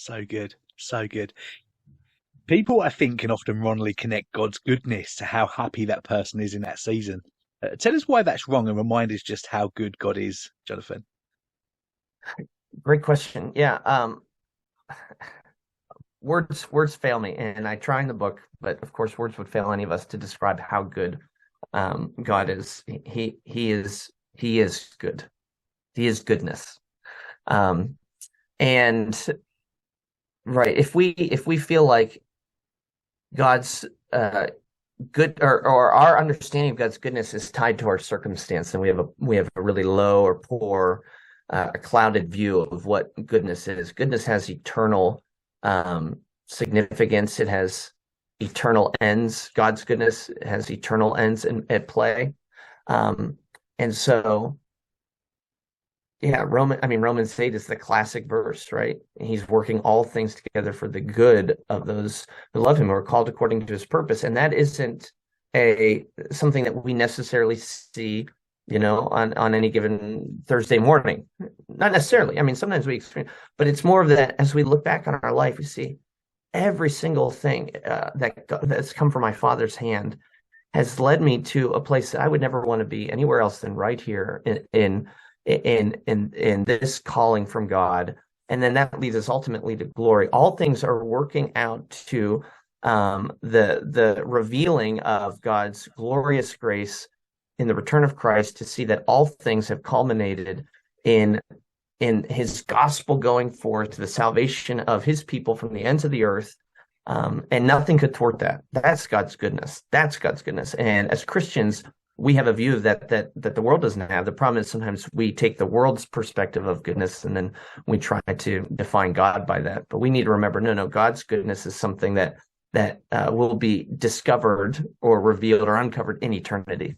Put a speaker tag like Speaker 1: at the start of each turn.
Speaker 1: So good. So good. People, I think, can often wrongly connect God's goodness to how happy that person is in that season. Tell us why that's wrong and remind us just how good God is, Jonathan.
Speaker 2: Great question. Yeah. Words fail me, and I try in the book, but of course, words would fail any of us to describe how good God is. He is good. He is goodness. Um, and right, if we feel like God's good, or our understanding of God's goodness is tied to our circumstance, and we have a really low or poor, a clouded view of what goodness is. Goodness has eternal significance. It has eternal ends. God's goodness has eternal ends at play. Um, and so, yeah, Romans 8 is the classic verse, right? He's working all things together for the good of those who love him, who are called according to his purpose. And that isn't a something that we necessarily see, on any given Thursday morning. Not necessarily. I mean, sometimes we experience, but it's more of that as we look back on our life, we see every single thing that's come from my Father's hand has led me to a place that I would never want to be anywhere else than right here in this calling from God. And then that leads us ultimately to glory. All things are working out to the revealing of God's glorious grace in the return of Christ, to see that all things have culminated in his gospel going forth to the salvation of his people from the ends of the earth. And nothing could thwart that. That's God's goodness. That's God's goodness. And as Christians, we have a view that the world doesn't have. The problem is sometimes we take the world's perspective of goodness and then we try to define God by that. But we need to remember, no, God's goodness is something that will be discovered or revealed or uncovered in eternity.